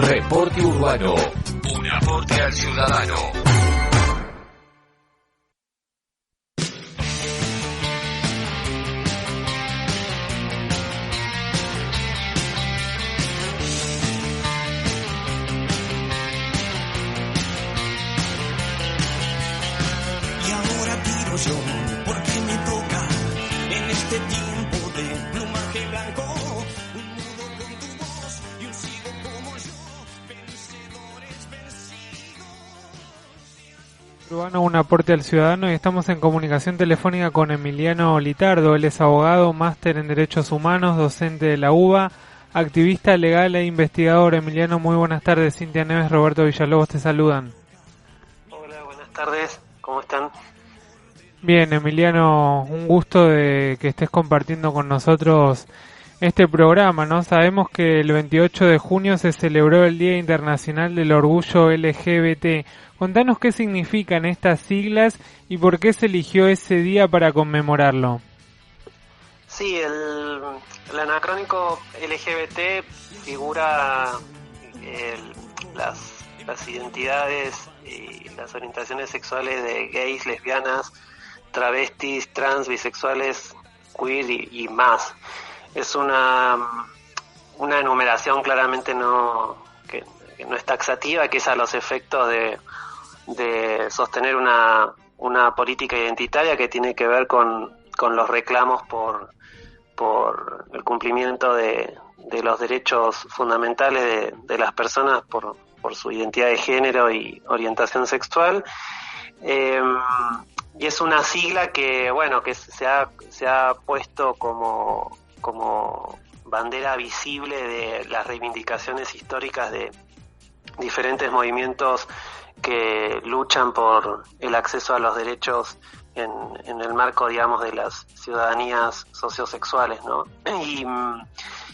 Reporte Urbano, un aporte al ciudadano. Y ahora tiro yo, porque me toca en este tiempo de plumaje blanco. Un mudo con tu voz y un ciego como yo, vencedores vencidos. Urbano, un aporte al ciudadano, y estamos en comunicación telefónica con Emiliano Litardo. Él es abogado, máster en Derechos Humanos, docente de la UBA, activista legal e investigador. Emiliano, muy buenas tardes. Cintia Neves, Roberto Villalobos te saludan. Hola, buenas tardes. ¿Cómo están? Bien, Emiliano, un gusto de que estés compartiendo con nosotros este programa, ¿no? Sabemos que el 28 de junio se celebró el Día Internacional del Orgullo LGBT. Contanos qué significan estas siglas y por qué se eligió ese día para conmemorarlo. Sí, el anacrónico LGBT figura las identidades y las orientaciones sexuales de gays, lesbianas, travestis, trans, bisexuales, queer y más. Es una enumeración claramente que no es taxativa, que es a los efectos de sostener una política identitaria que tiene que ver con los reclamos por el cumplimiento de los derechos fundamentales de las personas por su identidad de género y orientación sexual. Y es una sigla que se ha puesto como bandera visible de las reivindicaciones históricas de diferentes movimientos que luchan por el acceso a los derechos en el marco, digamos, de las ciudadanías sociosexuales, ¿no? Y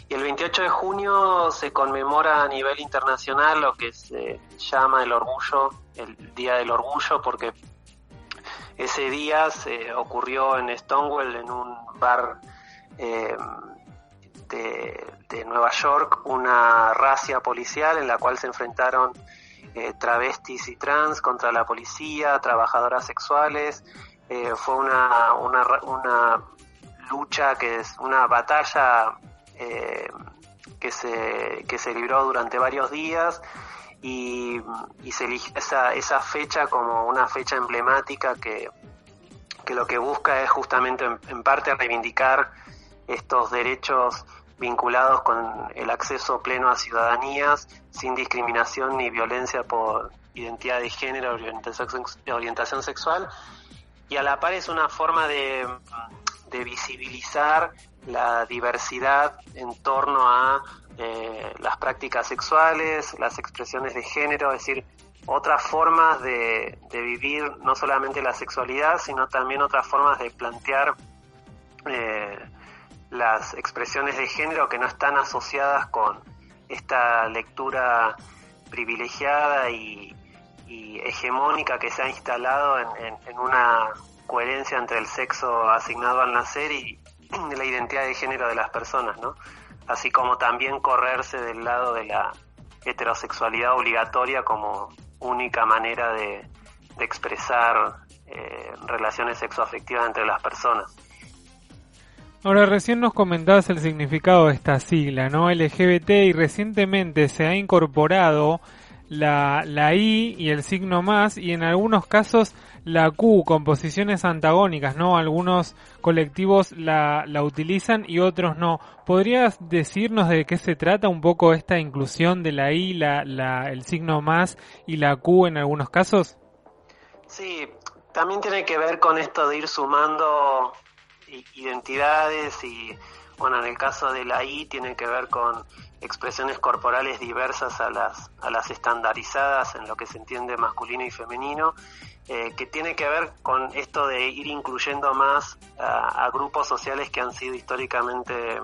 el 28 de junio se conmemora a nivel internacional lo que se llama el Día del Orgullo, porque ese día se ocurrió en Stonewall, en un bar de Nueva York, una razzia policial en la cual se enfrentaron travestis y trans contra la policía, trabajadoras sexuales. Fue una lucha, que es una batalla que se libró durante varios días, y se eligió esa fecha como una fecha emblemática que lo que busca es justamente en parte reivindicar estos derechos vinculados con el acceso pleno a ciudadanías sin discriminación ni violencia por identidad de género o orientación sexual, y a la par es una forma de visibilizar la diversidad en torno a las prácticas sexuales, las expresiones de género, es decir, otras formas de vivir no solamente la sexualidad, sino también otras formas de plantear las expresiones de género que no están asociadas con esta lectura privilegiada y hegemónica que se ha instalado en una coherencia entre el sexo asignado al nacer y la identidad de género de las personas, ¿no? Así como también correrse del lado de la heterosexualidad obligatoria como única manera de expresar relaciones sexoafectivas entre las personas. Ahora, recién nos comentabas el significado de esta sigla, ¿no? LGBT, y recientemente se ha incorporado la I y el signo más, y en algunos casos la Q, con posiciones antagónicas, ¿no? Algunos colectivos la utilizan y otros no. ¿Podrías decirnos de qué se trata un poco esta inclusión de la I, el signo más y la Q en algunos casos? Sí, también tiene que ver con esto de ir sumando identidades y, bueno, en el caso de la I tiene que ver con expresiones corporales diversas a las estandarizadas en lo que se entiende masculino y femenino, que tiene que ver con esto de ir incluyendo más a grupos sociales que han sido históricamente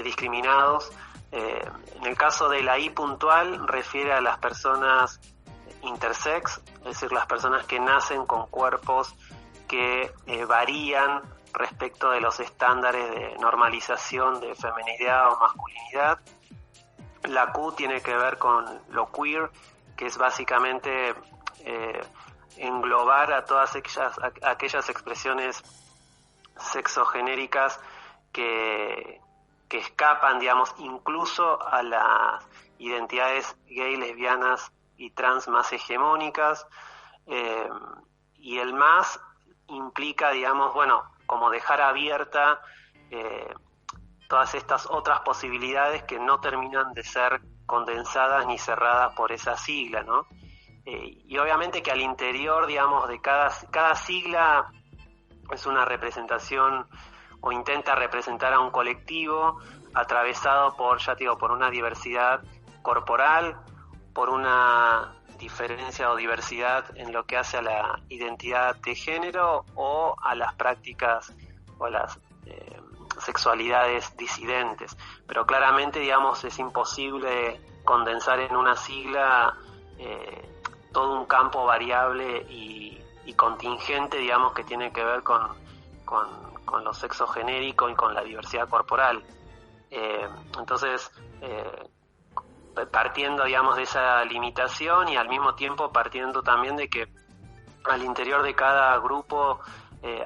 discriminados. En el caso de la I puntual refiere a las personas intersex, es decir, las personas que nacen con cuerpos que varían respecto de los estándares de normalización de feminidad o masculinidad. La Q tiene que ver con lo queer, que es básicamente englobar a todas aquellas expresiones sexogenéricas que escapan, digamos, incluso a las identidades gay, lesbianas y trans más hegemónicas, y el más implica, digamos, bueno, como dejar abierta todas estas otras posibilidades que no terminan de ser condensadas ni cerradas por esa sigla, ¿no? Y obviamente que al interior, digamos, de cada sigla es una representación o intenta representar a un colectivo atravesado por, ya te digo, por una diversidad corporal, por una diferencia o diversidad en lo que hace a la identidad de género o a las prácticas o a las sexualidades disidentes. Pero claramente, digamos, es imposible condensar en una sigla todo un campo variable y contingente, digamos, que tiene que ver con lo sexogenérico y con la diversidad corporal. Entonces, partiendo, digamos, de esa limitación y al mismo tiempo partiendo también de que al interior de cada grupo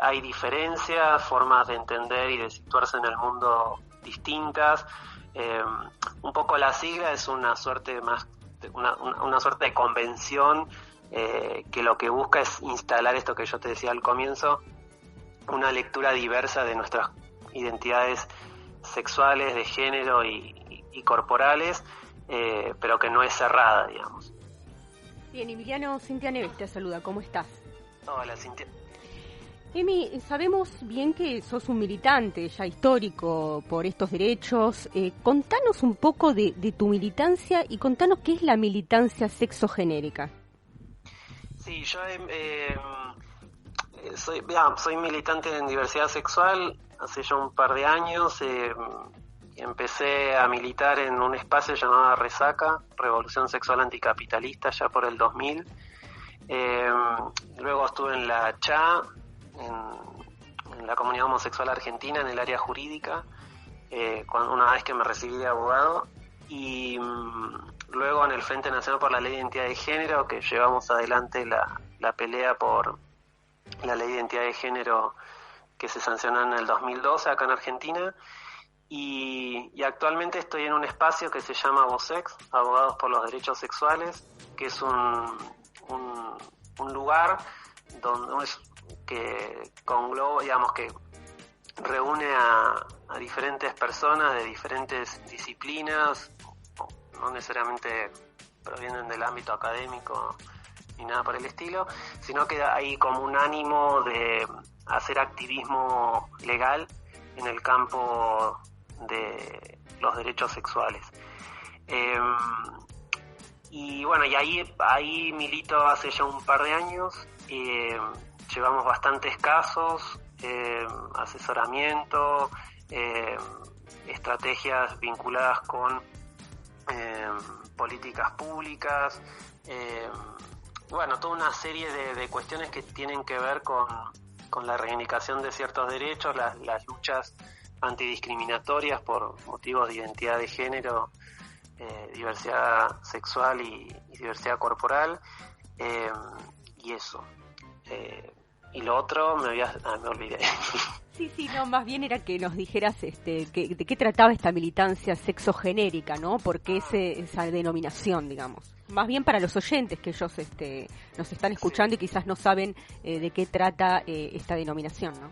hay diferencias, formas de entender y de situarse en el mundo distintas. Un poco la sigla es una suerte de convención que lo que busca es instalar esto que yo te decía al comienzo, una lectura diversa de nuestras identidades sexuales, de género y corporales, pero que no es cerrada, digamos. Bien, Emiliano, Cintia Neves te saluda, ¿cómo estás? Hola, Cintia. Emi, sabemos bien que sos un militante ya histórico por estos derechos. Contanos un poco de tu militancia y contanos qué es la militancia sexogenérica. Sí, yo soy militante en diversidad sexual hace ya un par de años. Empecé a militar en un espacio llamado Resaca, Revolución Sexual Anticapitalista, ya por el 2000. Luego estuve en la CHA, en la comunidad homosexual argentina, en el área jurídica, una vez que me recibí de abogado, y luego en el Frente Nacional por la Ley de Identidad de Género, que llevamos adelante la pelea por la Ley de Identidad de Género que se sancionó en el 2012 acá en Argentina, y actualmente estoy en un espacio que se llama Vosex, Abogados por los Derechos Sexuales, que es un lugar donde que congloba, digamos, que reúne a diferentes personas de diferentes disciplinas, no necesariamente provienen del ámbito académico ni nada por el estilo, sino que hay como un ánimo de hacer activismo legal en el campo de los derechos sexuales. Y bueno, y ahí milito hace ya un par de años. Llevamos bastantes casos, asesoramiento, estrategias vinculadas con políticas públicas, bueno, toda una serie de cuestiones que tienen que ver con la reivindicación de ciertos derechos, las luchas antidiscriminatorias por motivos de identidad de género, diversidad sexual y diversidad corporal, y eso. Y lo otro me olvidé. Sí, no, más bien era que nos dijeras de qué trataba esta militancia sexogenérica, ¿no? ¿Por qué esa denominación, digamos? Más bien para los oyentes que ellos nos están escuchando, sí, y quizás no saben de qué trata esta denominación, ¿no?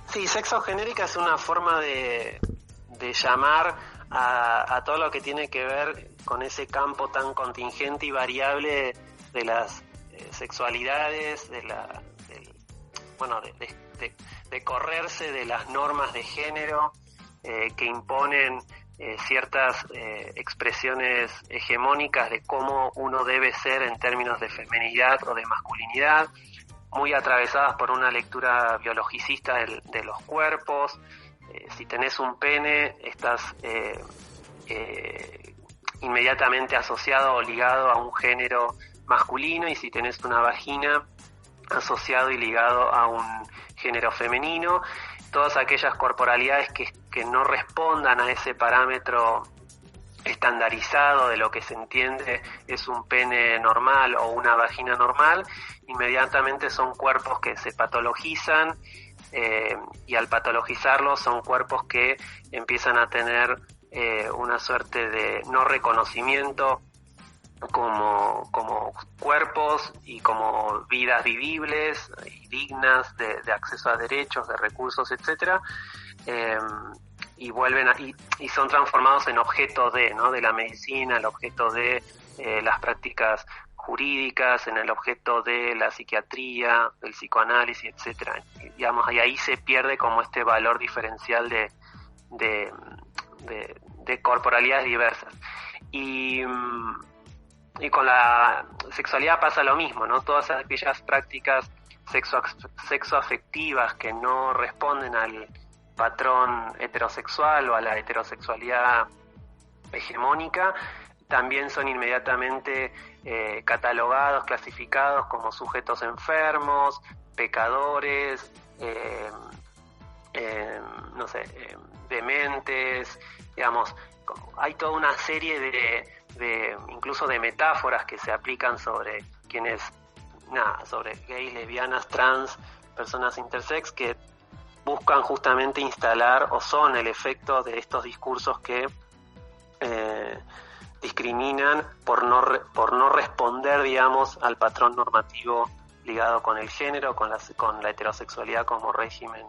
Sí, sexogenérica es una forma de llamar a todo lo que tiene que ver con ese campo tan contingente y variable de las sexualidades, de correrse de las normas de género que imponen ciertas expresiones hegemónicas de cómo uno debe ser en términos de feminidad o de masculinidad, muy atravesadas por una lectura biologicista de los cuerpos. Si tenés un pene, estás inmediatamente asociado o ligado a un género masculino, y si tenés una vagina, asociado y ligado a un género femenino, todas aquellas corporalidades que no respondan a ese parámetro estandarizado de lo que se entiende es un pene normal o una vagina normal, inmediatamente son cuerpos que se patologizan, y al patologizarlos son cuerpos que empiezan a tener una suerte de no reconocimiento como cuerpos y como vidas vivibles y dignas de acceso a derechos, de recursos, etcétera, y vuelven y son transformados en objeto de la medicina, el objeto de las prácticas jurídicas, en el objeto de la psiquiatría, del psicoanálisis, etcétera. Y ahí se pierde como este valor diferencial de corporalidades diversas. Y con la sexualidad pasa lo mismo, ¿no? Todas aquellas prácticas sexoafectivas que no responden al patrón heterosexual o a la heterosexualidad hegemónica también son inmediatamente catalogados, clasificados como sujetos enfermos, pecadores, dementes, digamos. Hay toda una serie de incluso de metáforas que se aplican sobre sobre gays, lesbianas, trans, personas intersex, que buscan justamente instalar o son el efecto de estos discursos que discriminan por no responder, digamos, al patrón normativo ligado con el género, con la heterosexualidad como régimen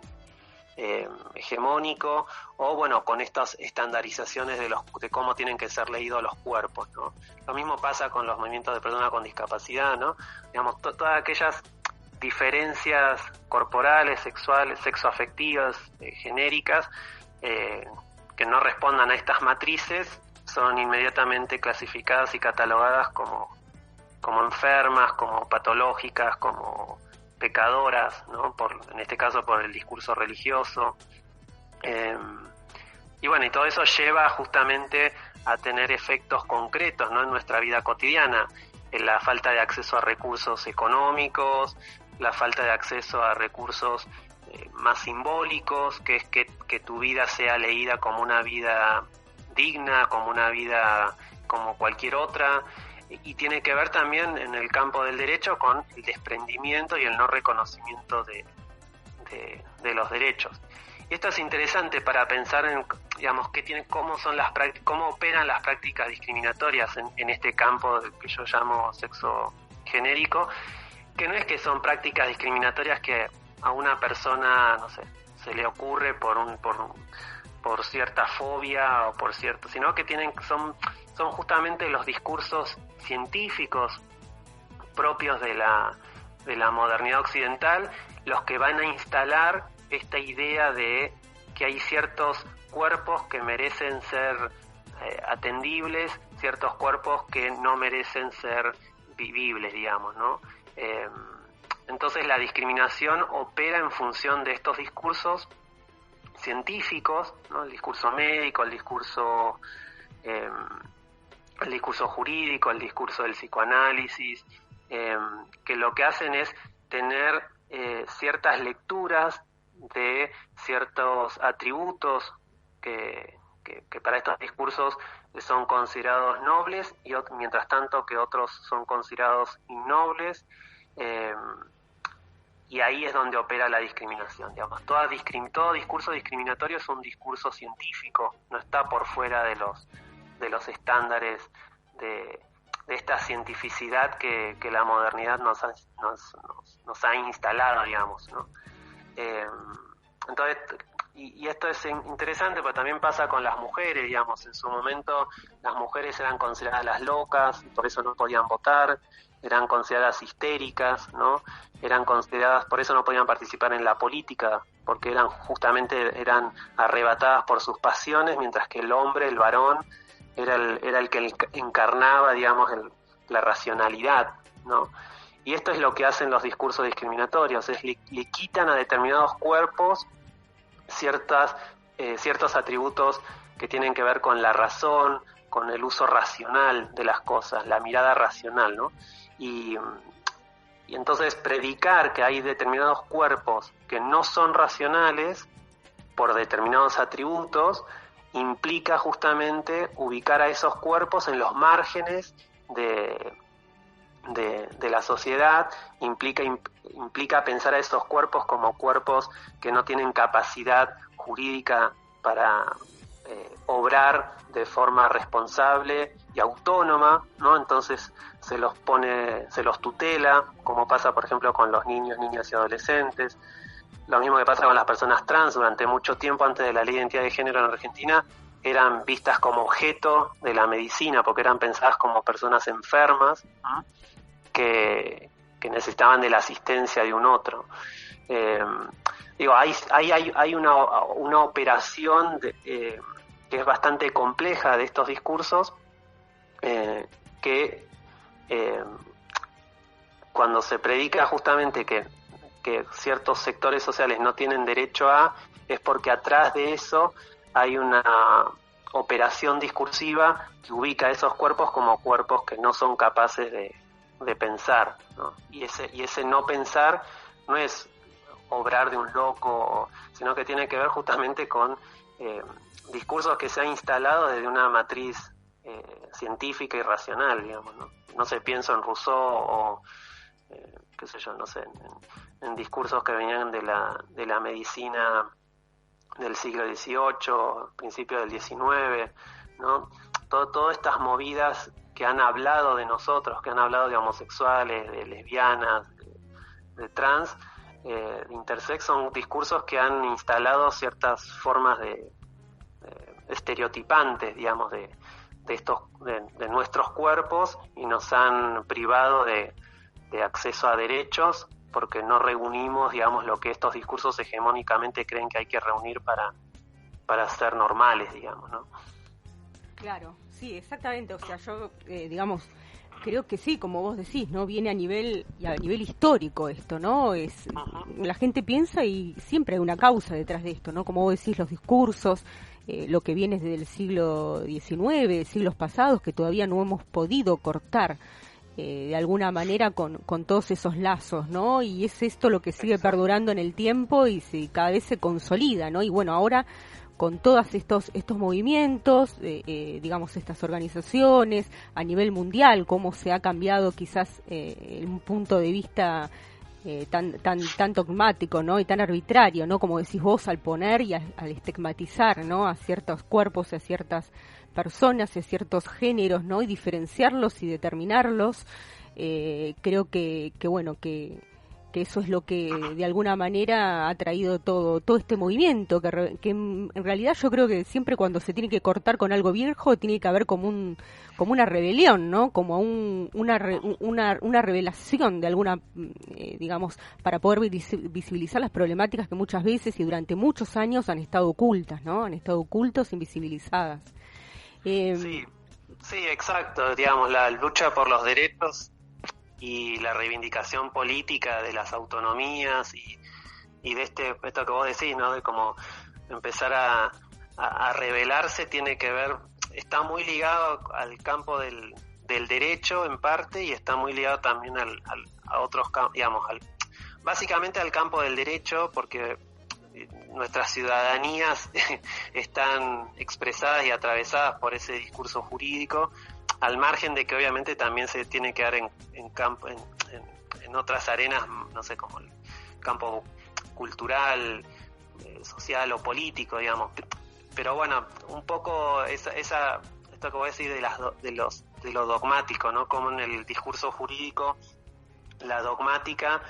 hegemónico, o bueno, con estas estandarizaciones de cómo tienen que ser leídos los cuerpos, ¿no? Lo mismo pasa con los movimientos de personas con discapacidad, ¿no? Digamos, todas aquellas diferencias corporales, sexuales, sexoafectivas, genéricas, que no respondan a estas matrices, son inmediatamente clasificadas y catalogadas como enfermas, como patológicas, como pecadoras, ¿no? En este caso por el discurso religioso. Y bueno, y todo eso lleva justamente a tener efectos concretos, ¿no? En nuestra vida cotidiana, en la falta de acceso a recursos económicos, la falta de acceso a recursos más simbólicos, que es que tu vida sea leída como una vida digna, como una vida como cualquier otra, y tiene que ver también en el campo del derecho con el desprendimiento y el no reconocimiento de los derechos. Y esto es interesante para pensar en, digamos, cómo operan las prácticas discriminatorias en este campo que yo llamo sexo genérico, que no es que son prácticas discriminatorias que a una persona, no sé, se le ocurre por cierta fobia o por cierto, sino que son justamente los discursos científicos propios de la modernidad occidental los que van a instalar esta idea de que hay ciertos cuerpos que merecen ser atendibles, ciertos cuerpos que no merecen ser vivibles, digamos, ¿no? Entonces la discriminación opera en función de estos discursos científicos, ¿no? El discurso médico, el discurso jurídico, el discurso del psicoanálisis, que lo que hacen es tener ciertas lecturas de ciertos atributos que para estos discursos son considerados nobles, y mientras tanto que otros son considerados innobles, y ahí es donde opera la discriminación, digamos. Todo discurso discriminatorio es un discurso científico, no está por fuera de los estándares de esta cientificidad que la modernidad nos ha instalado, digamos, ¿no? Entonces, y esto es interesante porque también pasa con las mujeres, digamos. En su momento las mujeres eran consideradas las locas y por eso no podían votar, eran consideradas histéricas, ¿no? Eran consideradas, por eso no podían participar en la política, porque eran arrebatadas por sus pasiones, mientras que el hombre, el varón, era el que encarnaba, digamos, la racionalidad, ¿no? Y esto es lo que hacen los discursos discriminatorios, le quitan a determinados cuerpos ciertos atributos que tienen que ver con la razón, con el uso racional de las cosas, la mirada racional, ¿no? Y Y entonces predicar que hay determinados cuerpos que no son racionales por determinados atributos implica justamente ubicar a esos cuerpos en los márgenes de la sociedad, implica pensar a esos cuerpos como cuerpos que no tienen capacidad jurídica para obrar de forma responsable y autónoma, ¿no? Entonces se los tutela, como pasa por ejemplo con los niños, niñas y adolescentes. Lo mismo que pasa con las personas trans. Durante mucho tiempo, antes de la ley de identidad de género en Argentina, eran vistas como objeto de la medicina, porque eran pensadas como personas enfermas, ¿no? que necesitaban de la asistencia de un otro. Hay una operación que es bastante compleja de estos discursos, que cuando se predica justamente que ciertos sectores sociales no tienen derecho a, es porque atrás de eso hay una operación discursiva que ubica a esos cuerpos como cuerpos que no son capaces de pensar, ¿no? Y ese no pensar no es obrar de un loco, sino que tiene que ver justamente con discursos que se han instalado desde una matriz científica y racional, digamos, ¿no? No sé, pienso en Rousseau o qué sé yo, no sé, en discursos que venían de la medicina del siglo XVIII, principio del XIX, ¿no? Todas estas movidas que han hablado de nosotros, que han hablado de homosexuales, de lesbianas, de trans, de intersex, son discursos que han instalado ciertas formas de estereotipantes, digamos, de nuestros cuerpos, y nos han privado de acceso a derechos porque no reunimos, digamos, lo que estos discursos hegemónicamente creen que hay que reunir para ser normales, digamos, ¿no? Claro, sí, exactamente. O sea, yo, digamos, creo que sí, como vos decís, ¿no? Viene a nivel histórico esto, ¿no? La gente piensa y siempre hay una causa detrás de esto, ¿no? Como vos decís, los discursos, lo que viene desde el siglo XIX, siglos pasados, que todavía no hemos podido cortar de alguna manera con todos esos lazos, ¿no? Y es esto lo que sigue perdurando en el tiempo y cada vez se consolida, ¿no? Y bueno, ahora con todos estos movimientos, digamos, estas organizaciones a nivel mundial, cómo se ha cambiado quizás un punto de vista tan dogmático, ¿no? Y tan arbitrario, ¿no? Como decís vos, al poner y al estigmatizar, ¿no? A ciertos cuerpos, a ciertas personas, a ciertos géneros, ¿no? Y diferenciarlos y determinarlos. Creo que bueno, que eso es lo que de alguna manera ha traído todo este movimiento, que en realidad yo creo que siempre cuando se tiene que cortar con algo viejo tiene que haber como una rebelión, ¿no? Como una revelación de alguna, digamos, para poder visibilizar las problemáticas que muchas veces y durante muchos años han estado ocultas, ¿no? Han estado ocultos, invisibilizadas. Sí, exacto, digamos, la lucha por los derechos y la reivindicación política de las autonomías y de esto que vos decís, ¿no? De cómo empezar a rebelarse tiene que ver, está muy ligado al campo del derecho en parte, y está muy ligado también a otros campos, digamos, básicamente al campo del derecho, porque nuestras ciudadanías están expresadas y atravesadas por ese discurso jurídico, al margen de que obviamente también se tiene que dar en otras arenas, no sé, como el campo cultural, social o político, digamos. Pero bueno, un poco esto que voy a decir de lo dogmático, ¿no? Como en el discurso jurídico, la dogmática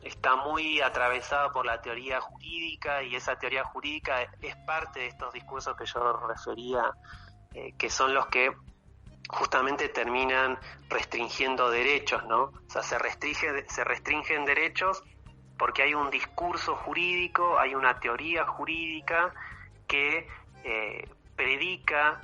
está muy atravesada por la teoría jurídica, y esa teoría jurídica es parte de estos discursos que yo refería, que son los que justamente terminan restringiendo derechos, ¿no? O sea, se restringen derechos porque hay un discurso jurídico, hay una teoría jurídica que predica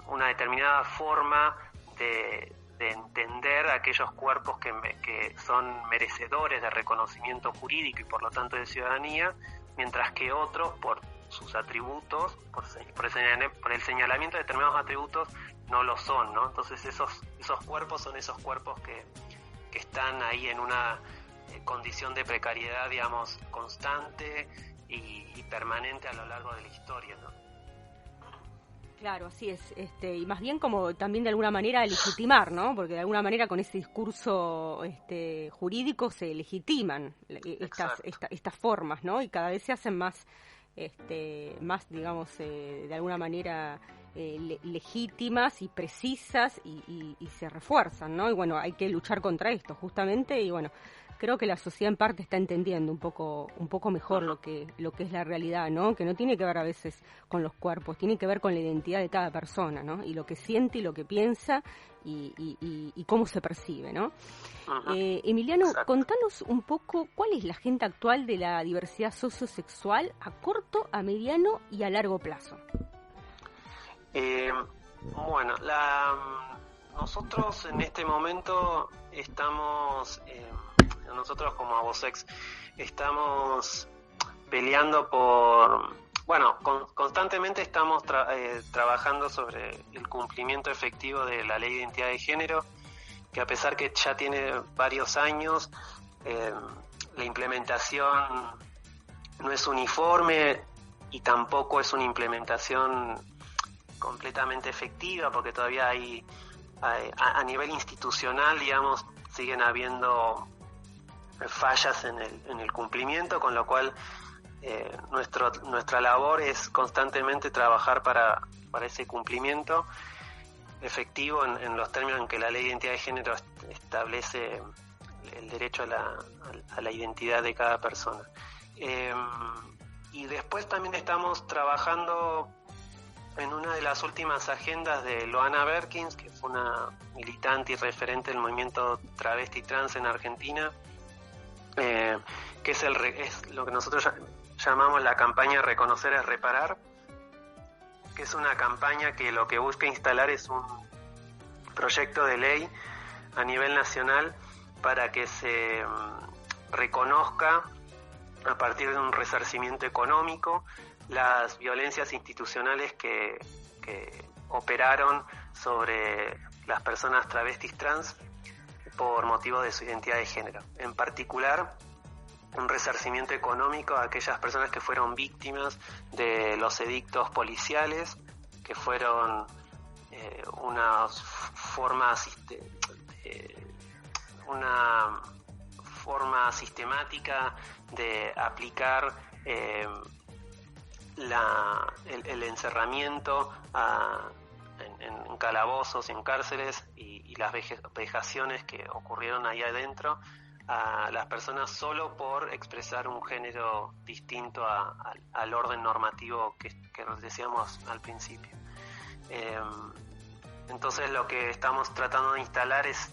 una determinada forma de entender aquellos cuerpos que son merecedores de reconocimiento jurídico y por lo tanto de ciudadanía, mientras que otros, por sus atributos, por el señalamiento de determinados atributos, no lo son, ¿no? Entonces esos cuerpos son esos cuerpos que están ahí en una condición de precariedad, digamos, constante y permanente a lo largo de la historia, ¿no? Claro, así es, y más bien como también de alguna manera legitimar, ¿no? Porque de alguna manera con ese discurso jurídico se legitiman estas formas, ¿no? Y cada vez se hacen más, digamos, de alguna manera legítimas y precisas y se refuerzan, ¿no? Y bueno, hay que luchar contra esto justamente, y bueno, creo que la sociedad en parte está entendiendo un poco mejor lo que es la realidad, ¿no? Que no tiene que ver a veces con los cuerpos, tiene que ver con la identidad de cada persona, ¿no? Y lo que siente y lo que piensa y cómo se percibe, ¿no? Emiliano, Exacto. Contanos un poco cuál es la agenda actual de la diversidad sociosexual a corto, a mediano y a largo plazo. Bueno, nosotros en este momento estamos, nosotros como Abosex, estamos peleando constantemente estamos trabajando sobre el cumplimiento efectivo de la Ley de Identidad de Género, que a pesar que ya tiene varios años, la implementación no es uniforme y tampoco es una implementación completamente efectiva, porque todavía hay a nivel institucional, digamos, siguen habiendo fallas en el cumplimiento, con lo cual nuestra labor es constantemente trabajar para ese cumplimiento efectivo en los términos en que la Ley de Identidad de Género establece el derecho a la identidad de cada persona. Y después también estamos trabajando en una de las últimas agendas de Loana Berkins, que fue una militante y referente del movimiento travesti trans en Argentina, que es lo que nosotros llamamos la campaña Reconocer es Reparar, que es una campaña que lo que busca instalar es un proyecto de ley a nivel nacional para que se reconozca, a partir de un resarcimiento económico, las violencias institucionales que operaron sobre las personas travestis trans por motivo de su identidad de género. En particular, un resarcimiento económico a aquellas personas que fueron víctimas de los edictos policiales, que fueron una forma sistemática de aplicar el encerramiento en calabozos, en cárceles y las vejaciones que ocurrieron ahí adentro a las personas solo por expresar un género distinto al orden normativo que decíamos al principio. Entonces lo que estamos tratando de instalar es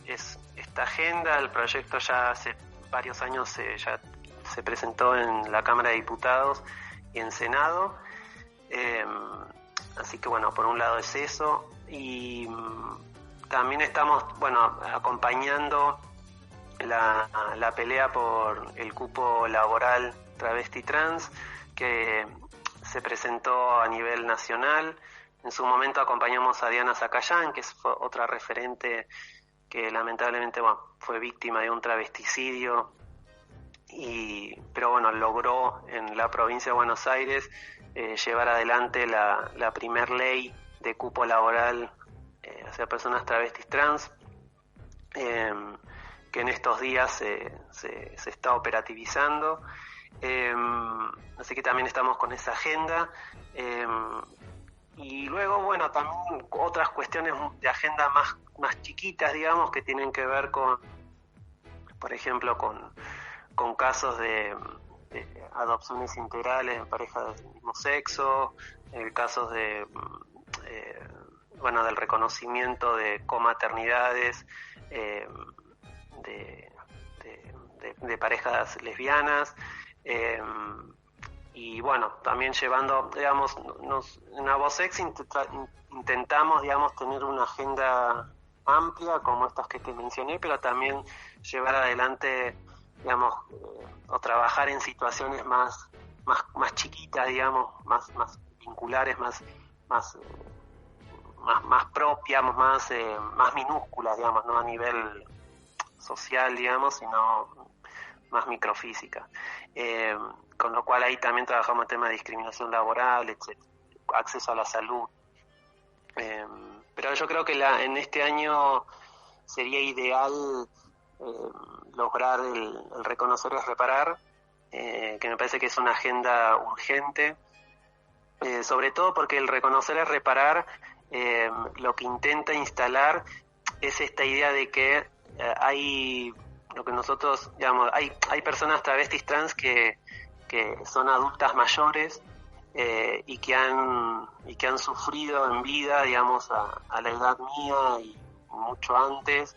esta agenda. El proyecto ya hace varios años ya se presentó en la Cámara de Diputados y en Senado, así que bueno, por un lado es eso, y también estamos acompañando la pelea por el cupo laboral travesti trans, que se presentó a nivel nacional. En su momento acompañamos a Diana Zacayán, que fue otra referente que lamentablemente fue víctima de un travesticidio, pero logró en la provincia de Buenos Aires llevar adelante la primer ley de cupo laboral hacia personas travestis trans, que en estos días se está operativizando. Así que también estamos con esa agenda. Y luego, también otras cuestiones de agenda más chiquitas, digamos, que tienen que ver con, por ejemplo, con casos de adopciones integrales de parejas del mismo sexo, casos del reconocimiento de comaternidades de parejas lesbianas, y también llevando, digamos, en Abosex intentamos, digamos, tener una agenda amplia como estas que te mencioné, pero también llevar adelante, digamos, o trabajar en situaciones más más chiquitas, digamos, más vinculares, más propias, más minúsculas, digamos, no a nivel social, digamos, sino más microfísica. Con lo cual ahí también trabajamos el tema de discriminación laboral, etc., acceso a la salud. Pero yo creo que en este año sería ideal lograr el reconocer y reparar, que me parece que es una agenda urgente, sobre todo porque el reconocer y reparar lo que intenta instalar es esta idea de que hay lo que nosotros llamamos, hay personas travestis trans que son adultas mayores y que han sufrido en vida, digamos, a la edad mía y mucho antes,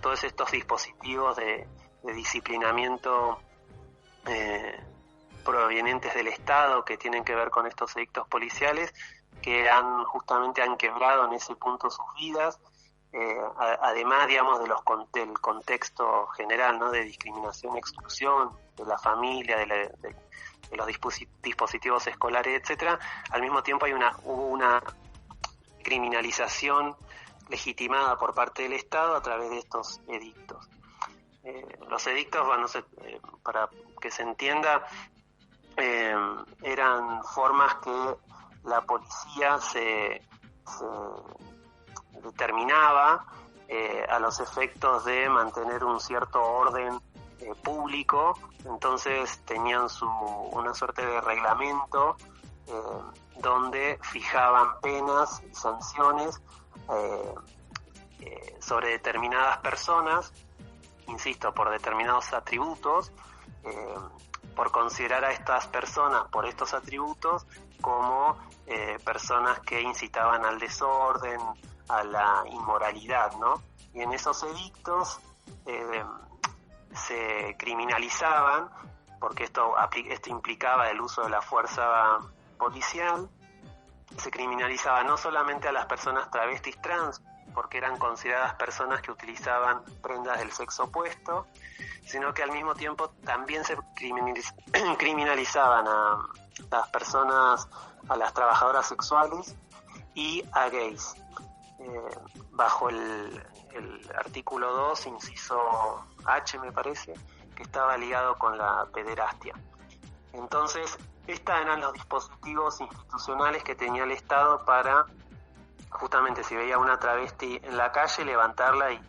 todos estos dispositivos de disciplinamiento provenientes del Estado que tienen que ver con estos edictos policiales que justamente han quebrado en ese punto sus vidas, además, digamos, del contexto general, ¿no?, de discriminación, exclusión de la familia, de los dispositivos escolares, etcétera. Al mismo tiempo hubo una criminalización legitimada por parte del Estado a través de estos edictos. Los edictos, bueno, para que se entienda, eran formas que la policía se determinaba a los efectos de mantener un cierto orden público. Entonces tenían una suerte de reglamento donde fijaban penas y sanciones sobre determinadas personas, insisto, por determinados atributos, por considerar a estas personas, por estos atributos, como personas que incitaban al desorden, a la inmoralidad, ¿no? Y en esos edictos se criminalizaban, porque esto implicaba el uso de la fuerza policial. Se criminalizaba no solamente a las personas travestis trans, porque eran consideradas personas que utilizaban prendas del sexo opuesto, sino que al mismo tiempo también se criminalizaban a las personas, a las trabajadoras sexuales y a gays, bajo el artículo 2, inciso H, me parece, que estaba ligado con la pederastia. Entonces, estos eran los dispositivos institucionales que tenía el Estado para, justamente, si veía una travesti en la calle, levantarla y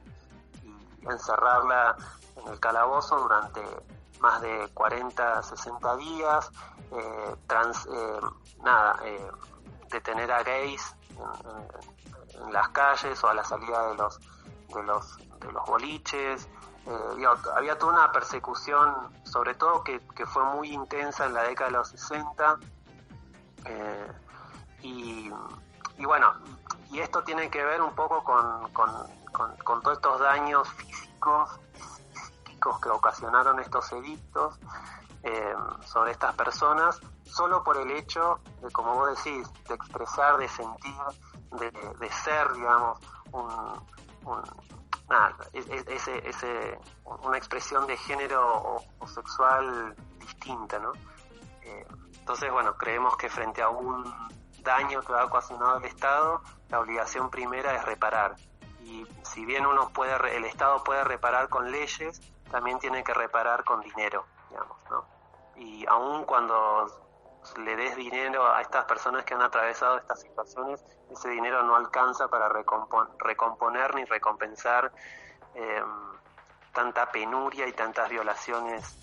encerrarla en el calabozo durante más de 40, 60 días, detener a gays en las calles o a la salida de los boliches. Había toda una persecución, sobre todo que fue muy intensa en la década de los 60, y bueno, y esto tiene que ver un poco con todos estos daños físicos y psíquicos que ocasionaron estos edictos sobre estas personas, solo por el hecho de, como vos decís, de expresar, de sentir, de ser, digamos, una expresión de género o sexual distinta, ¿no? Entonces, bueno, creemos que frente a un daño que ha ocasionado el Estado, la obligación primera es reparar. Y si bien el Estado puede reparar con leyes, también tiene que reparar con dinero, digamos, ¿no? Y aun cuando le des dinero a estas personas que han atravesado estas situaciones, ese dinero no alcanza para recomponer ni recompensar tanta penuria y tantas violaciones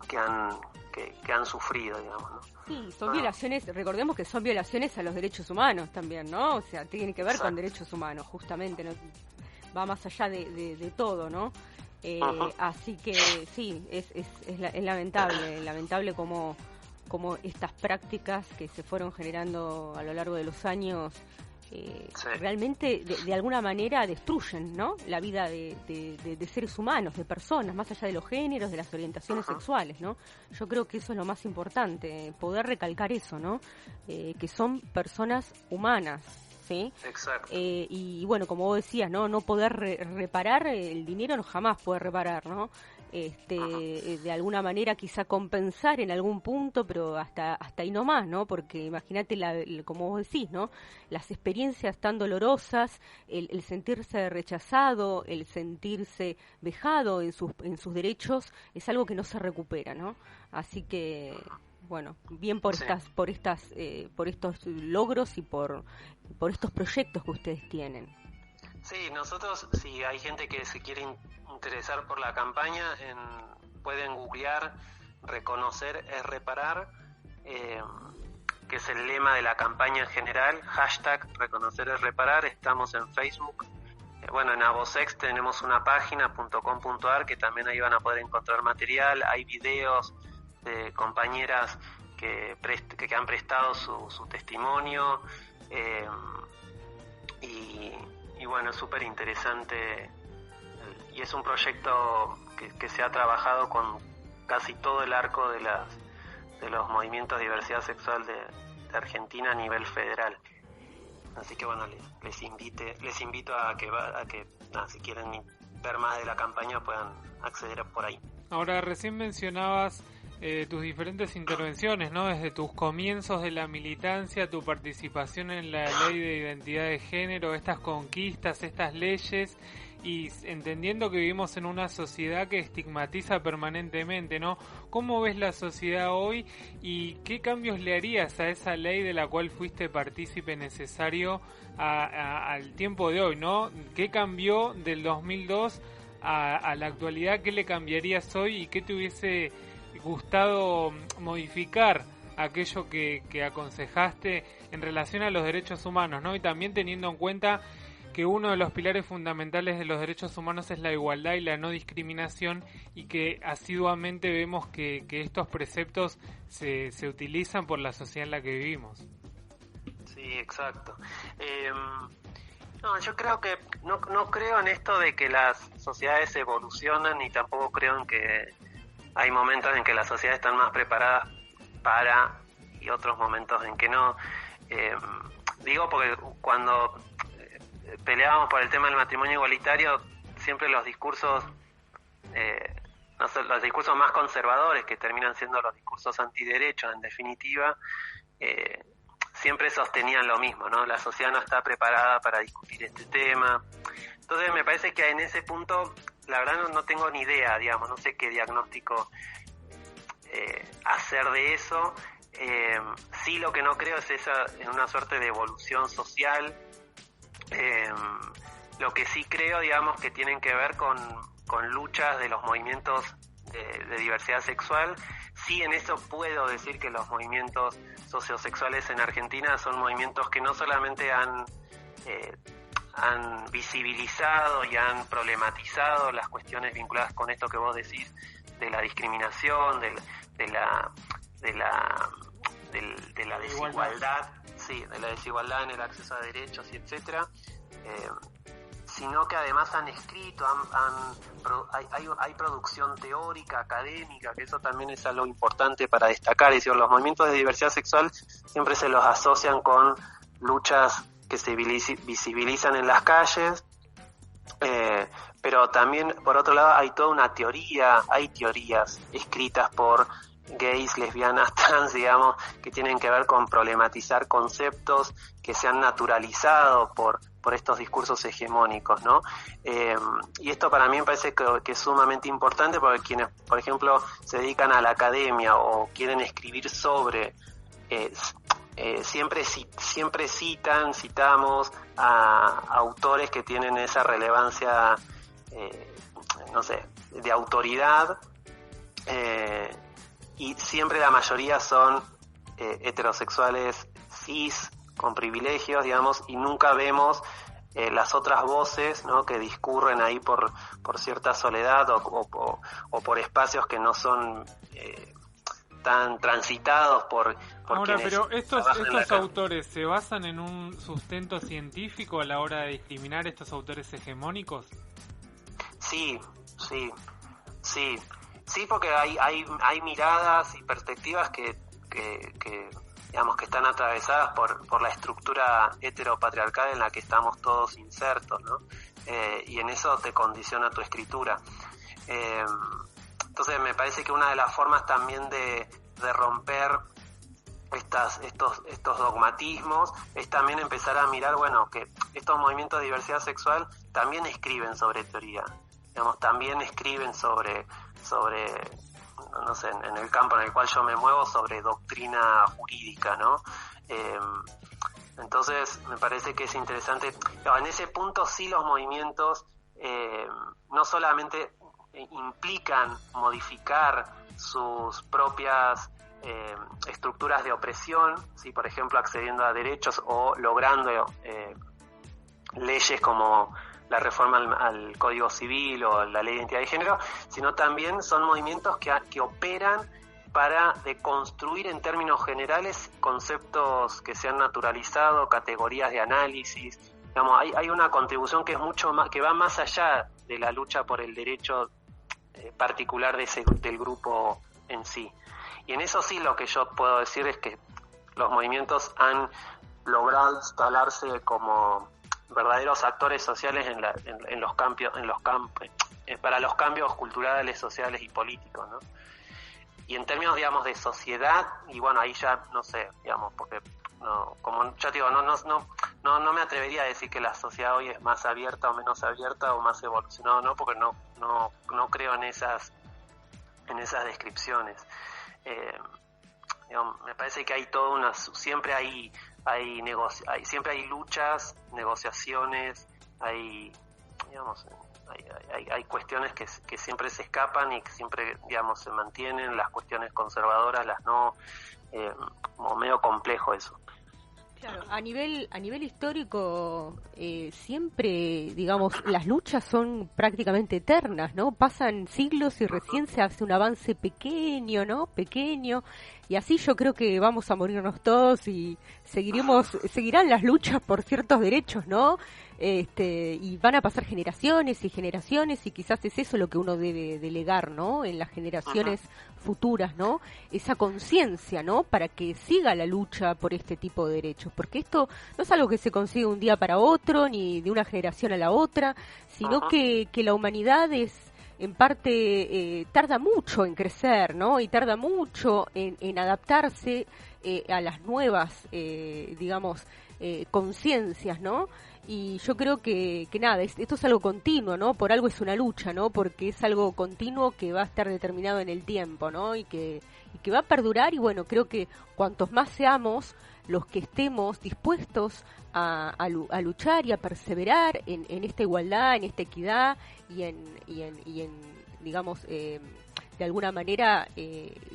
que han sufrido, digamos, ¿no? Sí, son violaciones, recordemos que son violaciones a los derechos humanos también, ¿no? O sea, tiene que ver Exacto. con derechos humanos, justamente, ¿no? Va más allá de todo, ¿no? Así que sí, es lamentable como estas prácticas que se fueron generando a lo largo de los años realmente de alguna manera destruyen, ¿no?, la vida de seres humanos, de personas, más allá de los géneros, de las orientaciones sexuales, ¿no? Yo creo que eso es lo más importante, poder recalcar eso, ¿no? Que son personas humanas, ¿sí? Exacto. Y bueno, como vos decías, no poder reparar, el dinero no jamás puede reparar, ¿no? de alguna manera quizá compensar en algún punto, pero hasta ahí nomás, ¿no? Porque imagínate, como vos decís, ¿no? Las experiencias tan dolorosas, el sentirse rechazado, el sentirse vejado en sus derechos, es algo que no se recupera, ¿no? Así que, bueno, bien por por estos logros y por estos proyectos que ustedes tienen. Sí, nosotros, si hay gente que se quiere interesar por la campaña, pueden googlear Reconocer es Reparar, que es el lema de la campaña en general, #Reconocer es Reparar. Estamos en Facebook. Bueno, en Avosex tenemos una página .com.ar que también ahí van a poder encontrar material. Hay videos de compañeras que han prestado su testimonio, y bueno, es súper interesante, y es un proyecto que se ha trabajado con casi todo el arco de los movimientos de diversidad sexual de Argentina a nivel federal. Así que bueno, les invito a que si quieren ver más de la campaña puedan acceder por ahí. Ahora, recién mencionabas tus diferentes intervenciones, ¿no? Desde tus comienzos de la militancia, tu participación en la ley de identidad de género, estas conquistas, estas leyes, y entendiendo que vivimos en una sociedad que estigmatiza permanentemente, ¿no? ¿Cómo ves la sociedad hoy y qué cambios le harías a esa ley de la cual fuiste partícipe necesario al tiempo de hoy, ¿no? ¿Qué cambió del 2002 a la actualidad? ¿Qué le cambiarías hoy y qué te hubiese gustado modificar aquello que aconsejaste en relación a los derechos humanos, ¿no? Y también teniendo en cuenta que uno de los pilares fundamentales de los derechos humanos es la igualdad y la no discriminación, y que asiduamente vemos que estos preceptos se utilizan por la sociedad en la que vivimos. Sí, exacto. No, yo creo que no creo en esto de que las sociedades evolucionan, y tampoco creo en que hay momentos en que las sociedades están más preparadas y otros momentos en que no. Digo porque cuando peleábamos por el tema del matrimonio igualitario, siempre los discursos los discursos más conservadores, que terminan siendo los discursos antiderechos en definitiva, siempre sostenían lo mismo, ¿no? La sociedad no está preparada para discutir este tema. Entonces me parece que en ese punto, la verdad no tengo ni idea, digamos, no sé qué diagnóstico hacer de eso. Sí, lo que no creo es en una suerte de evolución social. Lo que sí creo, digamos, que tienen que ver con luchas de los movimientos de diversidad sexual. Sí, en eso puedo decir que los movimientos sociosexuales en Argentina son movimientos que no solamente han visibilizado y han problematizado las cuestiones vinculadas con esto que vos decís de la discriminación, de la desigualdad, sí, de la desigualdad en el acceso a derechos y etcétera, sino que además han escrito, hay producción teórica, académica, que eso también es algo importante para destacar. Es decir, los movimientos de diversidad sexual siempre se los asocian con luchas que se visibilizan en las calles, pero también, por otro lado, hay toda una teoría, hay teorías escritas por gays, lesbianas, trans, digamos, que tienen que ver con problematizar conceptos que se han naturalizado por estos discursos hegemónicos, ¿no? Y esto para mí me parece que es sumamente importante, porque quienes, por ejemplo, se dedican a la academia o quieren escribir sobre, siempre citamos a autores que tienen esa relevancia, no sé, de autoridad, y siempre la mayoría son heterosexuales cis, con privilegios, digamos, y nunca vemos las otras voces, ¿no?, que discurren ahí por cierta soledad o por espacios que no son tan transitados por ahora, quienes pero estos trabajan autores ¿se basan en un sustento científico a la hora de discriminar estos autores hegemónicos? Sí, porque hay miradas y perspectivas que digamos que están atravesadas por la estructura heteropatriarcal en la que estamos todos insertos, ¿no? Y en eso te condiciona tu escritura. Entonces me parece que una de las formas también de romper estos dogmatismos es también empezar a mirar, bueno, que estos movimientos de diversidad sexual también escriben sobre teoría, digamos, también escriben sobre no sé, en el campo en el cual yo me muevo, sobre doctrina jurídica, ¿no? Entonces me parece que es interesante. En ese punto sí los movimientos no solamente implican modificar sus propias estructuras de opresión, ¿sí? Por ejemplo, accediendo a derechos o logrando leyes como la reforma al Código Civil o la Ley de Identidad de Género, sino también son movimientos que operan para deconstruir en términos generales conceptos que se han naturalizado, categorías de análisis. Digamos, hay una contribución que es mucho más, que va más allá de la lucha por el derecho particular del grupo en sí. Y en eso sí lo que yo puedo decir es que los movimientos han logrado instalarse como verdaderos actores sociales en los campos, para los cambios culturales, sociales y políticos, ¿no? Y en términos, digamos, de sociedad, y bueno, ahí ya no sé, digamos, porque no, como ya digo, no me atrevería a decir que la sociedad hoy es más abierta o menos abierta o más evolucionada, no, porque no creo en esas descripciones. Digamos, me parece que hay siempre hay siempre hay luchas, negociaciones, hay cuestiones que siempre se escapan y que siempre, digamos, se mantienen, las cuestiones conservadoras, las no, como medio complejo eso. Claro, a nivel histórico, siempre, digamos, las luchas son prácticamente eternas, ¿no? Pasan siglos y recién se hace un avance pequeño, ¿no? Pequeño, y así yo creo que vamos a morirnos todos y seguirán las luchas por ciertos derechos, ¿no? Y van a pasar generaciones y generaciones, y quizás es eso lo que uno debe delegar, ¿no? En las generaciones futuras, ¿no? Esa conciencia, ¿no? Para que siga la lucha por este tipo de derechos, porque esto no es algo que se consigue un día para otro, ni de una generación a la otra, sino que la humanidad en parte tarda mucho en crecer, ¿no? Y tarda mucho en adaptarse a las nuevas, digamos, conciencias, ¿no? Y yo creo que nada, esto es algo continuo, ¿no? Por algo es una lucha, ¿no? Porque es algo continuo que va a estar determinado en el tiempo, ¿no? Y que va a perdurar, y bueno, creo que cuantos más seamos los que estemos dispuestos a luchar y a perseverar en esta igualdad, en esta equidad y en digamos, de alguna manera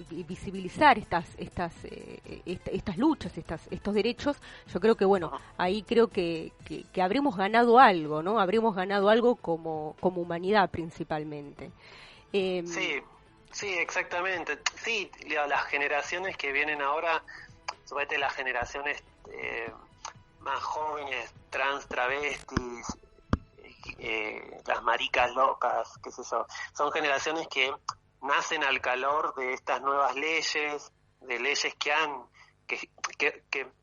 visibilizar estas luchas, estos derechos, yo creo que, bueno, ahí creo que habremos ganado algo, ¿no? Habremos ganado algo como humanidad principalmente. Sí, exactamente. Sí, las generaciones que vienen ahora, sobre todo las generaciones más jóvenes, trans, travestis, las maricas locas, qué sé yo, son generaciones que nacen al calor de estas nuevas leyes, de leyes que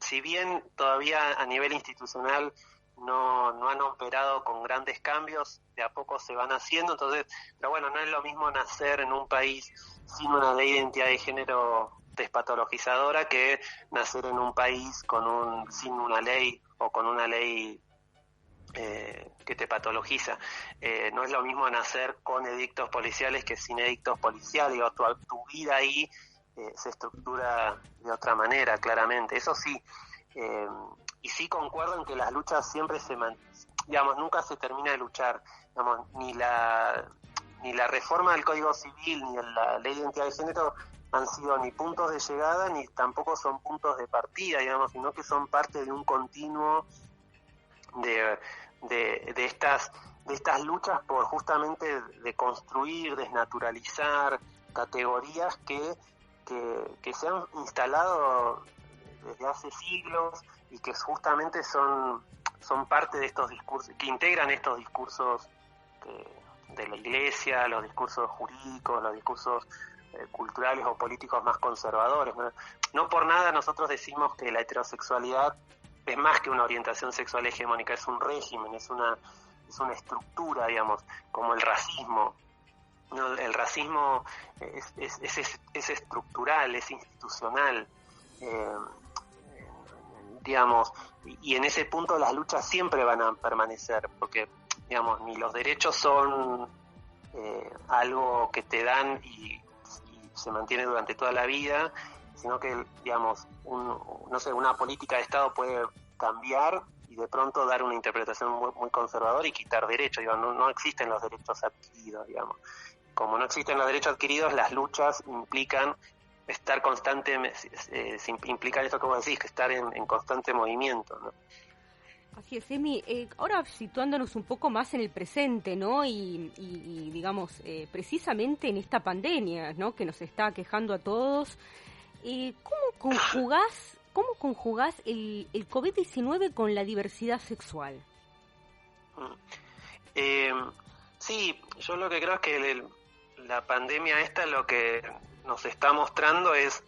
si bien todavía a nivel institucional no han operado con grandes cambios, de a poco se van haciendo. Entonces, pero bueno, no es lo mismo nacer en un país sin una ley de identidad de género despatologizadora que nacer en un país sin una ley o con una ley que te patologiza. No es lo mismo nacer con edictos policiales que sin edictos policiales. Tu vida ahí se estructura de otra manera, claramente. Eso sí, y sí concuerdo en que las luchas siempre digamos, nunca se termina de luchar. Digamos, ni la reforma del Código Civil ni la Ley de Identidad de Género han sido ni puntos de llegada ni tampoco son puntos de partida, digamos, sino que son parte de un continuo de estas luchas por justamente de construir, desnaturalizar categorías que se han instalado desde hace siglos y que justamente son parte de estos discursos, que integran estos discursos de la Iglesia, los discursos jurídicos, los discursos culturales o políticos más conservadores, ¿no? No por nada nosotros decimos que la heterosexualidad es más que una orientación sexual hegemónica, es un régimen, es una estructura, digamos, como el racismo. ¿no? El racismo es estructural, es institucional, digamos, y en ese punto las luchas siempre van a permanecer, porque, digamos, ni los derechos son algo que te dan y se mantiene durante toda la vida, sino que, digamos, una política de Estado puede cambiar y de pronto dar una interpretación muy conservadora y quitar derechos. Digo, no existen los derechos adquiridos, digamos. Como no existen los derechos adquiridos, las luchas implican estar implicar esto que vos decís, que estar en constante movimiento, ¿no? Así es, Emi. Ahora situándonos un poco más en el presente, ¿no? Y digamos, precisamente en esta pandemia, ¿no? Que nos está aquejando a todos. ¿Cómo conjugás el COVID-19 con la diversidad sexual? Sí, yo lo que creo es que la pandemia esta lo que nos está mostrando es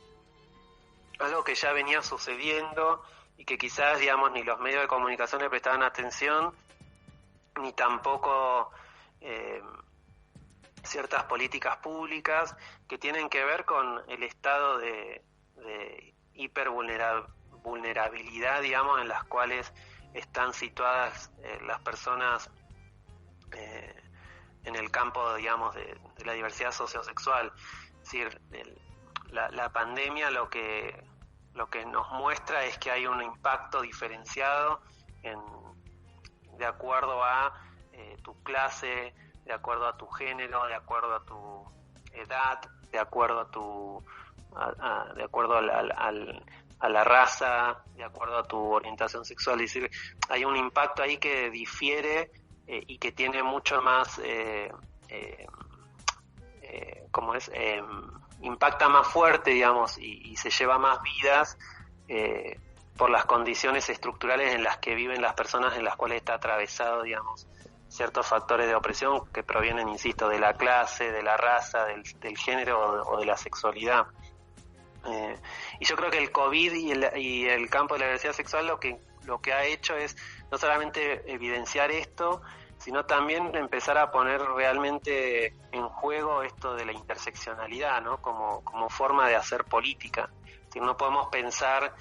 algo que ya venía sucediendo y que quizás, digamos, ni los medios de comunicación le prestaban atención, ni tampoco ciertas políticas públicas que tienen que ver con el estado de hipervulnerabilidad, digamos, en las cuales están situadas las personas en el campo, digamos, de la diversidad sociosexual. Es decir, la pandemia lo que nos muestra es que hay un impacto diferenciado de acuerdo a tu clase, de acuerdo a tu género, de acuerdo a tu edad, de acuerdo de acuerdo a la raza, de acuerdo a tu orientación sexual. Es decir, hay un impacto ahí que difiere y que tiene mucho más, impacta más fuerte, digamos, y se lleva más vidas por las condiciones estructurales en las que viven las personas en las cuales está atravesado, digamos, ciertos factores de opresión que provienen, insisto, de la clase, de la raza, del género o de la sexualidad. Y yo creo que el COVID y el campo de la diversidad sexual lo que ha hecho es no solamente evidenciar esto, sino también empezar a poner realmente en juego esto de la interseccionalidad, ¿no? Como forma de hacer política. Es decir, no podemos pensar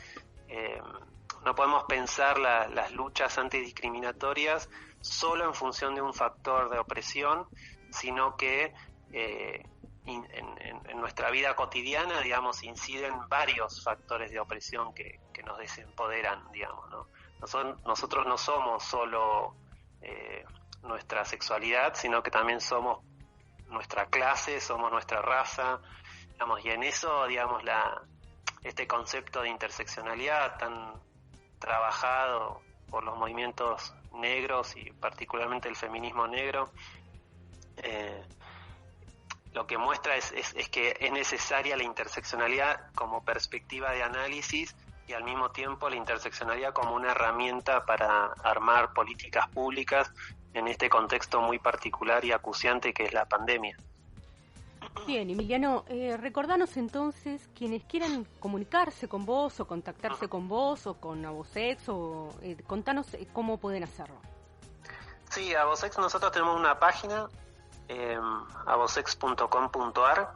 las luchas antidiscriminatorias solo en función de un factor de opresión, sino que en nuestra vida cotidiana, digamos, inciden varios factores de opresión que nos desempoderan, digamos, ¿no? Nosotros no somos solo nuestra sexualidad, sino que también somos nuestra clase, somos nuestra raza, digamos, y en eso, digamos, este concepto de interseccionalidad tan trabajado por los movimientos negros y particularmente el feminismo negro, lo que muestra es que es necesaria la interseccionalidad como perspectiva de análisis y al mismo tiempo la interseccionalidad como una herramienta para armar políticas públicas en este contexto muy particular y acuciante que es la pandemia. Bien, Emiliano, recordanos entonces, quienes quieran comunicarse con vos o contactarse con vos o con Avosex, contanos cómo pueden hacerlo. Sí, Avosex, nosotros tenemos una página, avosex.com.ar,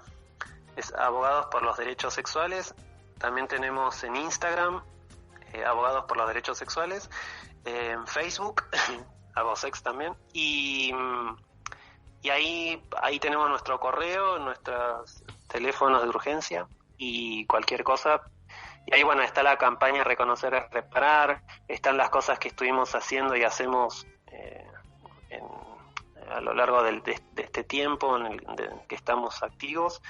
es Abogados por los Derechos Sexuales. También tenemos en Instagram, Abogados por los Derechos Sexuales, en Facebook, Avosex también, y ahí tenemos nuestro correo, nuestros teléfonos de urgencia y cualquier cosa. Y ahí, bueno, está la campaña Reconocer es Reparar, están las cosas que estuvimos haciendo y hacemos a lo largo de este tiempo en el que estamos activos.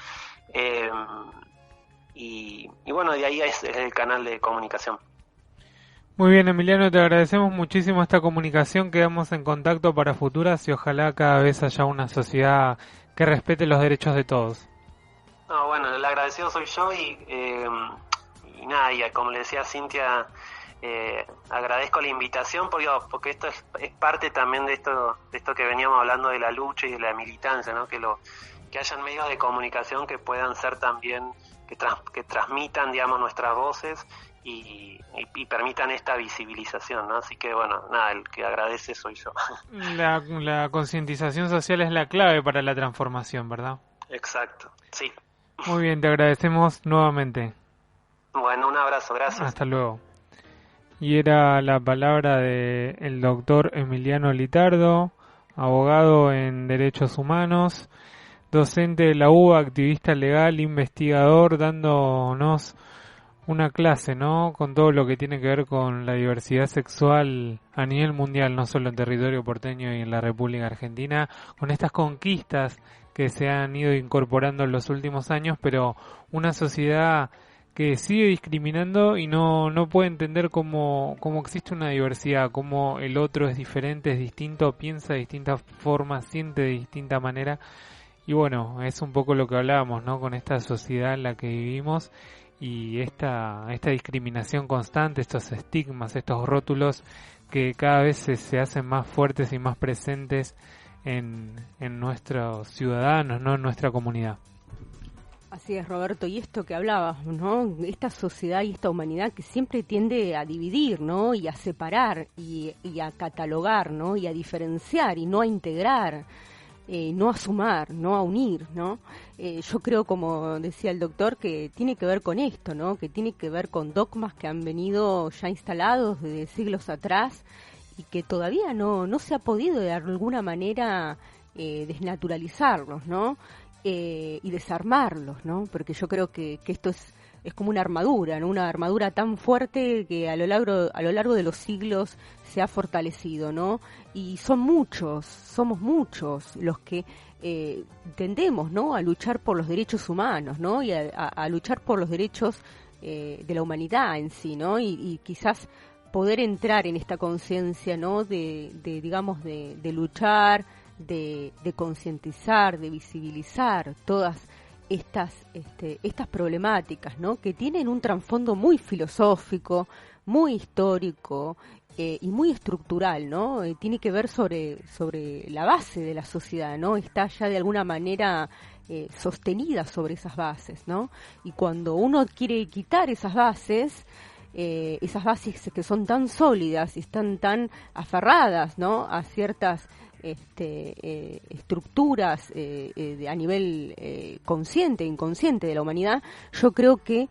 Y bueno, de ahí es el canal de comunicación. Muy bien, Emiliano, te agradecemos muchísimo esta comunicación, quedamos en contacto para futuras y ojalá cada vez haya una sociedad que respete los derechos de todos. No, bueno, el agradecido soy yo y nada, y como le decía Cintia, agradezco la invitación porque esto es parte también de esto que veníamos hablando de la lucha y de la militancia, ¿no? Que hayan medios de comunicación que puedan ser también, que transmitan, digamos, nuestras voces y permitan esta visibilización, ¿no? Así que bueno, nada, el que agradece soy yo. La concientización social es la clave para la transformación, ¿verdad? Exacto, sí. Muy bien, te agradecemos nuevamente. Bueno, un abrazo, gracias. Hasta luego. Y era la palabra del doctor Emiliano Litardo, abogado en derechos humanos, docente de la UBA, activista legal, investigador, dándonos una clase, ¿no? Con todo lo que tiene que ver con la diversidad sexual a nivel mundial, no solo en territorio porteño y en la República Argentina, con estas conquistas que se han ido incorporando en los últimos años, pero una sociedad que sigue discriminando y no puede entender cómo existe una diversidad, cómo el otro es diferente, es distinto, piensa de distintas formas, siente de distinta manera. Y bueno, es un poco lo que hablábamos, ¿no? Con esta sociedad en la que vivimos y esta discriminación constante, estos estigmas, estos rótulos que cada vez se hacen más fuertes y más presentes en nuestros ciudadanos, ¿no? En nuestra comunidad. Así es, Roberto, y esto que hablabas, ¿no? Esta sociedad y esta humanidad que siempre tiende a dividir, ¿no? Y a separar y a catalogar, ¿no? Y a diferenciar y no a integrar, no a sumar, no a unir, ¿no? Yo creo, como decía el doctor, que tiene que ver con esto, ¿no? Que tiene que ver con dogmas que han venido ya instalados desde siglos atrás y que todavía no se ha podido de alguna manera desnaturalizarlos, ¿no? Y desarmarlos, ¿no? Porque yo creo que esto es como una armadura, ¿no? Una armadura tan fuerte que a lo largo de los siglos se ha fortalecido, ¿no? Y somos muchos los que tendemos, ¿no? A luchar por los derechos humanos, ¿no? Y a luchar por los derechos de la humanidad en sí, ¿no? Y quizás poder entrar en esta conciencia, ¿no? De luchar, de concientizar, de visibilizar todas estas problemáticas, ¿no? Que tienen un trasfondo muy filosófico, muy histórico y muy estructural, ¿no? Tiene que ver sobre la base de la sociedad, ¿no? Está ya de alguna manera sostenida sobre esas bases, ¿no? Y cuando uno quiere quitar esas bases que son tan sólidas y están tan aferradas, ¿no? A ciertas estructuras a nivel consciente e inconsciente de la humanidad, yo creo que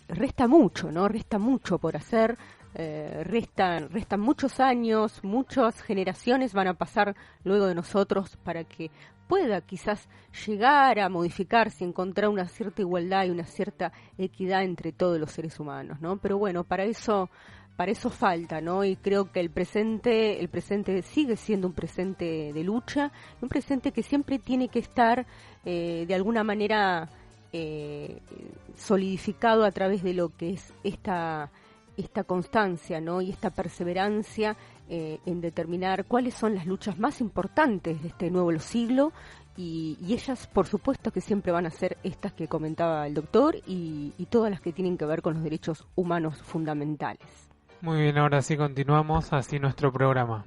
resta mucho, ¿no? Resta mucho por hacer, restan muchos años, muchas generaciones van a pasar luego de nosotros para que pueda quizás llegar a modificarse, encontrar una cierta igualdad y una cierta equidad entre todos los seres humanos, ¿no? Pero bueno, para eso falta, ¿no? Y creo que el presente sigue siendo un presente de lucha, un presente que siempre tiene que estar de alguna manera solidificado a través de lo que es esta constancia, ¿no? Y esta perseverancia en determinar cuáles son las luchas más importantes de este nuevo siglo y ellas, por supuesto, que siempre van a ser estas que comentaba el doctor y todas las que tienen que ver con los derechos humanos fundamentales. Muy bien, ahora sí continuamos así nuestro programa.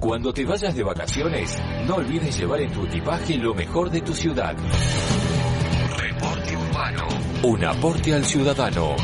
Cuando te vayas de vacaciones, no olvides llevar en tu equipaje lo mejor de tu ciudad. Reporte Urbano. Un aporte al ciudadano.